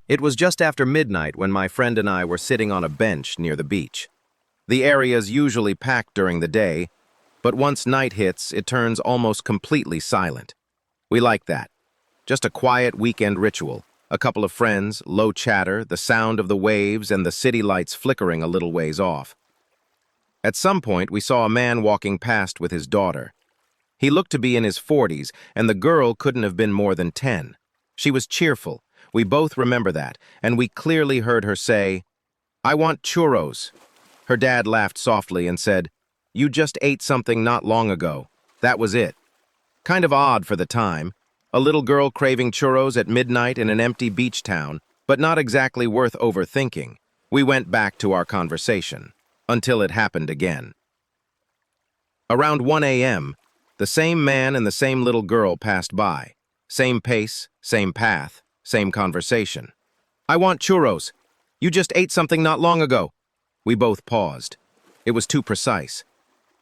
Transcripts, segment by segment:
It was just after midnight when my friend and I were sitting on a bench near the beach. The area's usually packed during the day, but once night hits, it turns almost completely silent. We like that. Just a quiet weekend ritual. A couple of friends, low chatter, the sound of the waves, and the city lights flickering a little ways off. At some point, we saw a man walking past with his daughter. He looked to be in his 40s, and the girl couldn't have been more than 10. She was cheerful. We both remember that, and we clearly heard her say, "I want churros." Her dad laughed softly and said, "You just ate something not long ago. That was it." Kind of odd for the time. A little girl craving churros at midnight in an empty beach town, but not exactly worth overthinking. We went back to our conversation, until it happened again. Around 1 a.m., the same man and the same little girl passed by. Same pace, same path, same conversation. "I want churros. You just ate something not long ago." We both paused. It was too precise.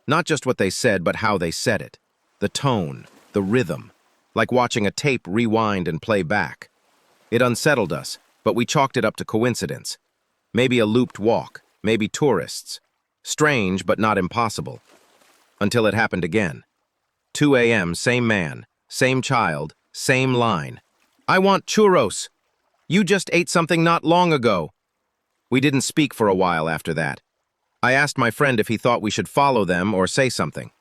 Not just what they said, but how they said it. The tone, the rhythm, like watching a tape rewind and play back. It unsettled us, but we chalked it up to coincidence. Maybe a looped walk, maybe tourists. Strange, but not impossible. Until it happened again. 2 a.m., same man, same child, same line. "I want churros. You just ate something not long ago." We didn't speak for a while after that. I asked my friend if he thought we should follow them or say something.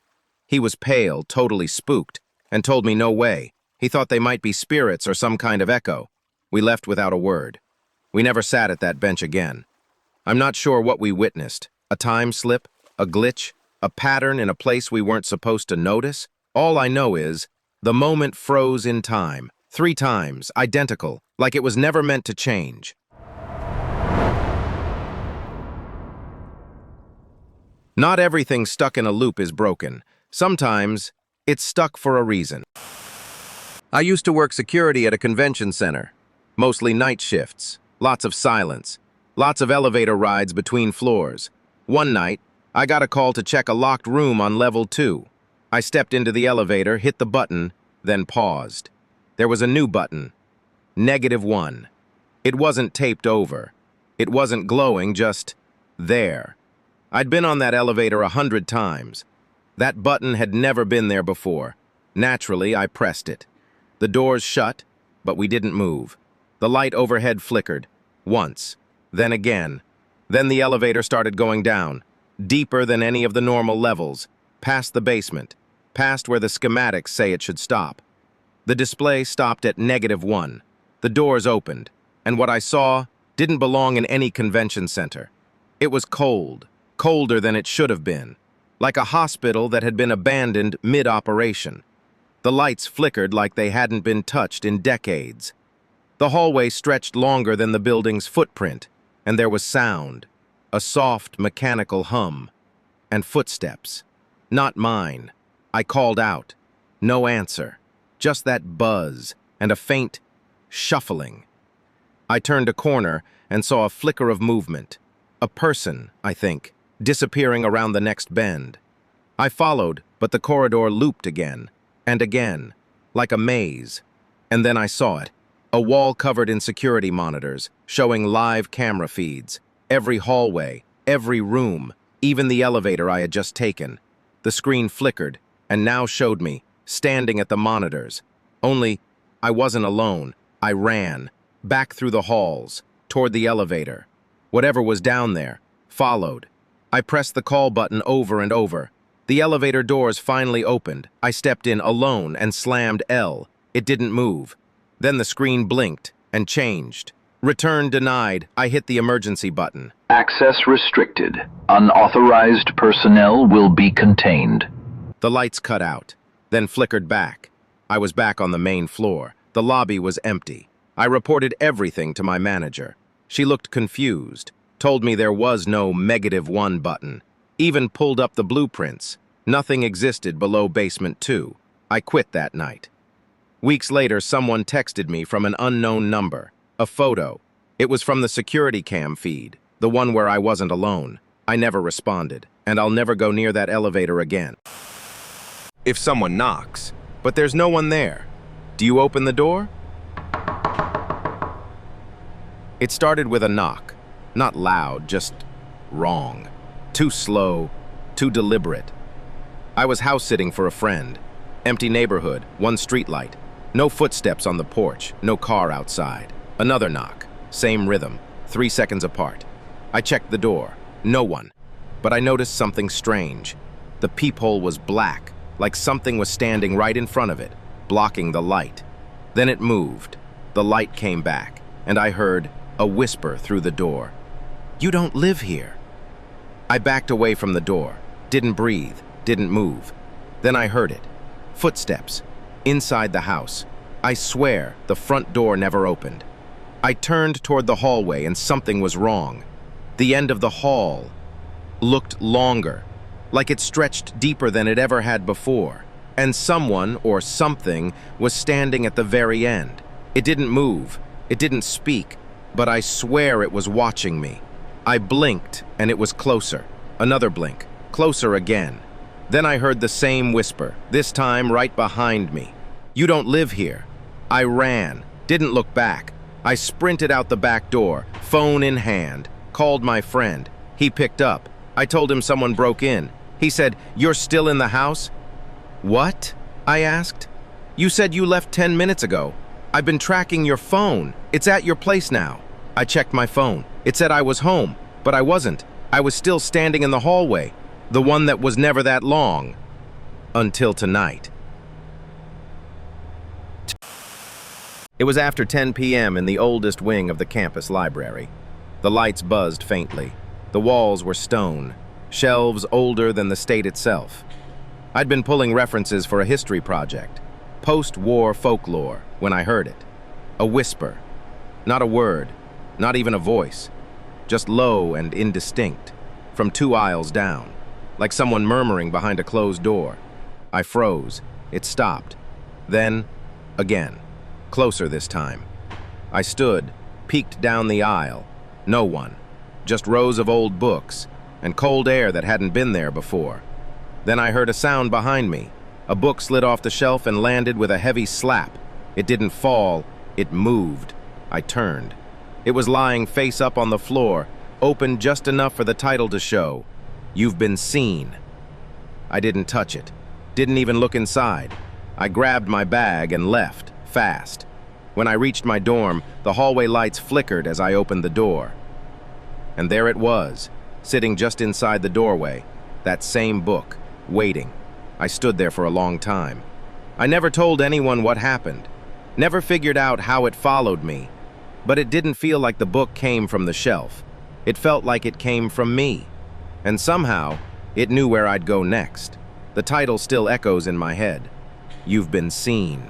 He was pale, totally spooked, and told me no way. He thought they might be spirits or some kind of echo. We left without a word. We never sat at that bench again. I'm not sure what we witnessed. A time slip, a glitch, a pattern in a place we weren't supposed to notice. All I know is, the moment froze in time. 3 times, identical, like it was never meant to change. Not everything stuck in a loop is broken. Sometimes, it's stuck for a reason. I used to work security at a convention center. Mostly night shifts, lots of silence, lots of elevator rides between floors. One night, I got a call to check a locked room on level 2. I stepped into the elevator, hit the button, then paused. There was a new button, -1. It wasn't taped over. It wasn't glowing, just there. I'd been on that elevator 100 times. That button had never been there before. Naturally, I pressed it. The doors shut, but we didn't move. The light overhead flickered, once, then again. Then the elevator started going down, deeper than any of the normal levels, past the basement, past where the schematics say it should stop. The display stopped at -1. The doors opened, and what I saw didn't belong in any convention center. It was cold, colder than it should have been, like a hospital that had been abandoned mid-operation. The lights flickered like they hadn't been touched in decades. The hallway stretched longer than the building's footprint, and there was sound, a soft mechanical hum, and footsteps. Not mine. I called out. No answer. Just that buzz and a faint shuffling. I turned a corner and saw a flicker of movement. A person, I think, disappearing around the next bend. I followed, but the corridor looped again, and again, like a maze. And then I saw it. A wall covered in security monitors, showing live camera feeds. Every hallway, every room, even the elevator I had just taken. The screen flickered, and now showed me, standing at the monitors. Only, I wasn't alone. I ran, back through the halls, toward the elevator. Whatever was down there, followed. I pressed the call button over and over. The elevator doors finally opened. I stepped in alone and slammed L. It didn't move. Then the screen blinked and changed. Return denied. I hit the emergency button. Access restricted. Unauthorized personnel will be contained. The lights cut out, then flickered back. I was back on the main floor. The lobby was empty. I reported everything to my manager. She looked confused, told me there was no -1 button, even pulled up the blueprints. Nothing existed below basement 2. I quit that night. Weeks later, someone texted me from an unknown number, a photo. It was from the security cam feed, the one where I wasn't alone. I never responded, and I'll never go near that elevator again. If someone knocks, but there's no one there, do you open the door? It started with a knock. Not loud, just wrong. Too slow, too deliberate. I was house-sitting for a friend. Empty neighborhood, one streetlight. No footsteps on the porch, no car outside. Another knock, same rhythm, 3 seconds apart. I checked the door. No one. But I noticed something strange. The peephole was black, like something was standing right in front of it, blocking the light. Then it moved. The light came back, and I heard a whisper through the door. "You don't live here." I backed away from the door, didn't breathe, didn't move. Then I heard it. Footsteps. Inside the house. I swear the front door never opened. I turned toward the hallway and something was wrong. The end of the hall looked longer, like it stretched deeper than it ever had before. And someone or something was standing at the very end. It didn't move, it didn't speak, but I swear it was watching me. I blinked and it was closer. Another blink, closer again. Then I heard the same whisper, this time right behind me. "You don't live here." I ran, didn't look back. I sprinted out the back door, phone in hand, called my friend. He picked up. I told him someone broke in. He said, "You're still in the house?" "What?" I asked. "You said you left 10 minutes ago. I've been tracking your phone. It's at your place now." I checked my phone. It said I was home, but I wasn't. I was still standing in the hallway, the one that was never that long. Until tonight. It was after 10 p.m. in the oldest wing of the campus library. The lights buzzed faintly. The walls were stone, shelves older than the state itself. I'd been pulling references for a history project, post-war folklore, when I heard it. A whisper. Not a word, not even a voice. Just low and indistinct, from 2 aisles down, like someone murmuring behind a closed door. I froze. It stopped. Then, again. Closer this time. I stood, peeked down the aisle. No one. Just rows of old books, and cold air that hadn't been there before. Then I heard a sound behind me. A book slid off the shelf and landed with a heavy slap. It didn't fall, it moved. I turned. It was lying face up on the floor, open just enough for the title to show. "You've been seen." I didn't touch it. Didn't even look inside. I grabbed my bag and left, fast. When I reached my dorm, the hallway lights flickered as I opened the door. And there it was, sitting just inside the doorway, that same book, waiting. I stood there for a long time. I never told anyone what happened, never figured out how it followed me, but it didn't feel like the book came from the shelf. It felt like it came from me. And somehow, it knew where I'd go next. The title still echoes in my head. "You've been seen."